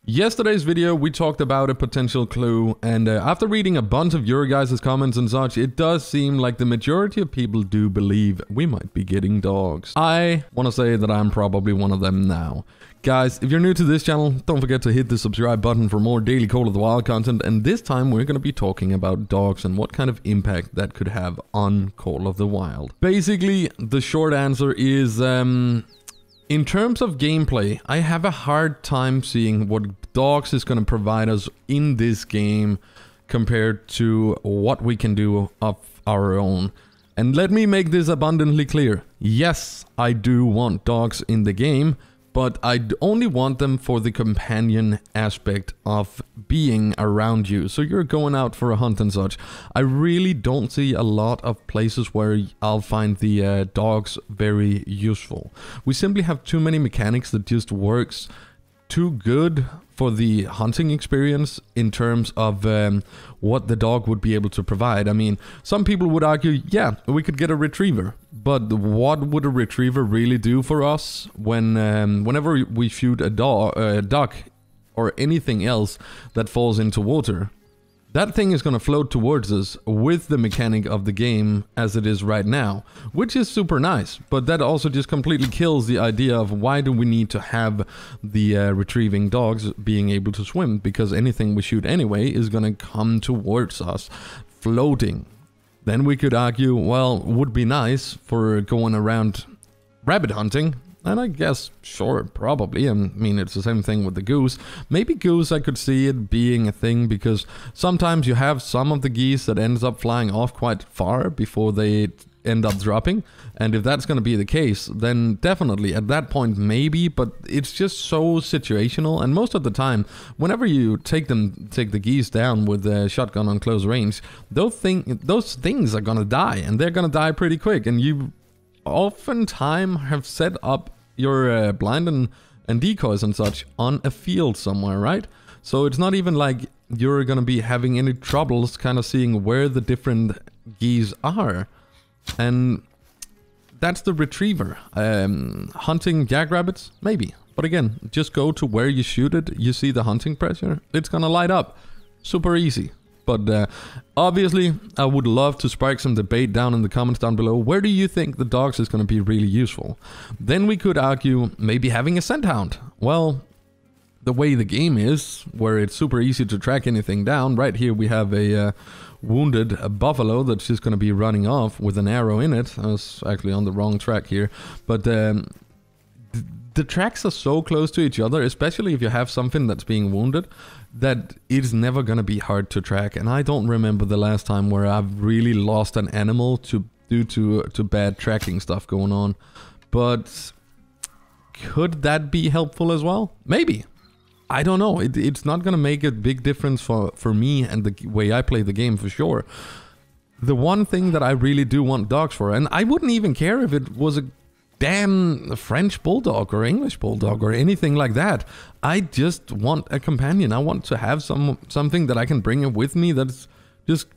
Yesterday's video, we talked about a potential clue, and after reading a bunch of your guys' comments and such, it does seem like the majority of people do believe we might be getting dogs. I want to say that I'm probably one of them now. Guys, if you're new to this channel, don't forget to hit the subscribe button for more daily Call of the Wild content, and this time we're going to be talking about dogs and what kind of impact that could have on Call of the Wild. Basically, the short answer is, in terms of gameplay, I have a hard time seeing what dogs is going to provide us in this game compared to what we can do of our own. And let me make this abundantly clear. Yes, I do want dogs in the game, but I only want them for the companion aspect of being around you. So you're going out for a hunt and such. I really don't see a lot of places where I'll find the dogs very useful. We simply have too many mechanics that just works too good for the hunting experience in terms of what the dog would be able to provide. I mean, some people would argue, yeah, we could get a retriever. But what would a retriever really do for us when whenever we shoot a duck or anything else that falls into water? That thing is going to float towards us with the mechanic of the game as it is right now, which is super nice. But that also just completely kills the idea of why do we need to have the retrieving dogs being able to swim, because anything we shoot anyway is going to come towards us floating. Then we could argue, well, would be nice for going around rabbit hunting. And I guess, sure, probably. I mean, it's the same thing with the goose. Maybe goose, I could see it being a thing, because sometimes you have some of the geese that ends up flying off quite far before they end up dropping. And if that's going to be the case, then definitely at that point, maybe. But it's just so situational. And most of the time, whenever you take the geese down with a shotgun on close range, those things are going to die, and they're going to die pretty quick. And you oftentimes have set up your blind and decoys and such on a field somewhere, right? So it's not even like you're gonna be having any troubles kind of seeing where the different geese are. And that's the retriever. Hunting jackrabbits, maybe. But again, just go to where you shoot it, you see the hunting pressure, it's gonna light up. Super easy. But obviously, I would love to spark some debate down in the comments down below. Where do you think the dogs is going to be really useful? Then we could argue maybe having a scent hound. Well, the way the game is, where it's super easy to track anything down, right here we have a wounded buffalo that's just going to be running off with an arrow in it. I was actually on the wrong track here. But the tracks are so close to each other, especially if you have something that's being wounded, that it's never gonna be hard to track. And I don't remember the last time where I've really lost an animal due to bad tracking stuff going on. But could that be helpful as well? Maybe. I don't know. It's not gonna make a big difference for me and the way I play the game for sure. The one thing that I really do want dogs for, and I wouldn't even care if it was a damn French bulldog or English bulldog or anything like that. I just want a companion. I want to have something that I can bring with me that's just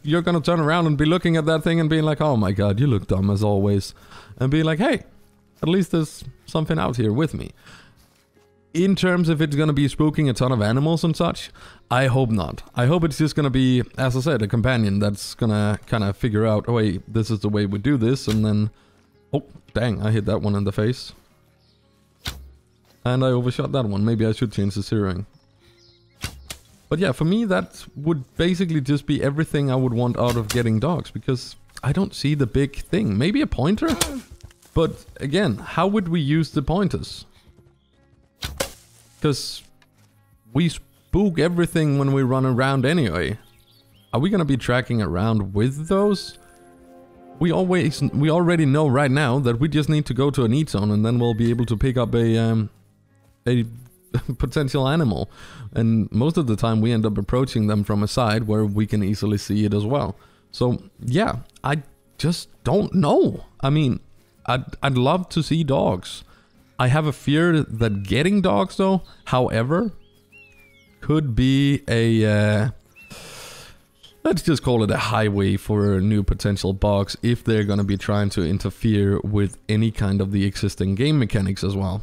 you're gonna turn around and be looking at that thing and being like, oh my god, you look dumb as always, and be like, hey, at least there's something out here with me. In terms of it's gonna be spooking a ton of animals and such, I hope not. I hope it's just gonna be, as I said, a companion that's gonna kind of figure out, oh wait, this is the way we do this, and then oh, dang, I hit that one in the face. And I overshot that one. Maybe I should change the zeroing. But yeah, for me, that would basically just be everything I would want out of getting dogs, because I don't see the big thing. Maybe a pointer? But again, how would we use the pointers? Because we spook everything when we run around anyway. Are we going to be tracking around with those? We already know right now that we just need to go to an eat zone, and then we'll be able to pick up a potential animal. And most of the time we end up approaching them from a side where we can easily see it as well. So yeah, I just don't know. I mean, I'd love to see dogs. I have a fear that getting dogs though, however, could be a let's just call it a highway for new potential bugs if they're going to be trying to interfere with any kind of the existing game mechanics as well.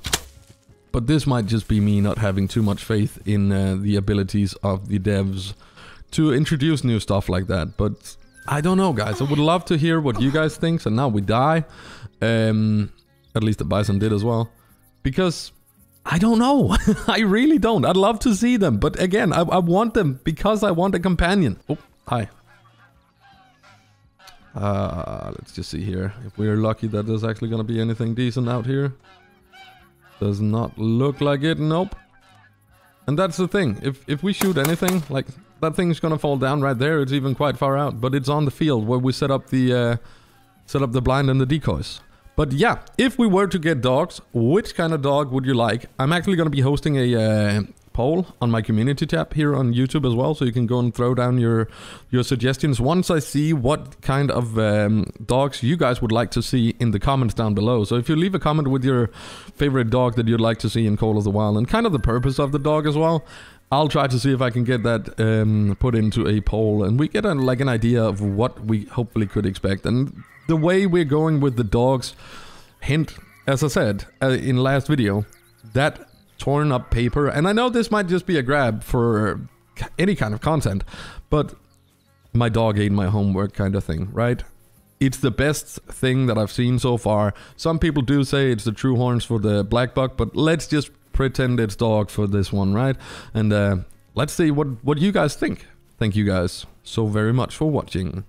But this might just be me not having too much faith in the abilities of the devs to introduce new stuff like that. But I don't know, guys. I would love to hear what you guys think. So now we die. At least the bison did as well. Because I don't know. I really don't. I'd love to see them. But again, I want them because I want a companion. Oh, hi. Let's just see here. If we're lucky that there's actually going to be anything decent out here. Does not look like it. Nope. And that's the thing. If we shoot anything, like that thing's going to fall down right there. It's even quite far out. But it's on the field where we set up the blind and the decoys. But yeah, if we were to get dogs, which kind of dog would you like? I'm actually going to be hosting a poll on my community tab here on YouTube as well, so you can go and throw down your suggestions once I see what kind of dogs you guys would like to see in the comments down below. So if you leave a comment with your favorite dog that you'd like to see in Call of the Wild and kind of the purpose of the dog as well, I'll try to see if I can get that put into a poll and we get like an idea of what we hopefully could expect. And the way we're going with the dogs, hint, as I said in last video, that torn up paper, and I know this might just be a grab for any kind of content, but my dog ate my homework kind of thing, right? It's the best thing that I've seen so far. Some people do say it's the true horns for the black buck, but let's just pretend it's dog for this one, right? And let's see what you guys think. Thank you guys so very much for watching.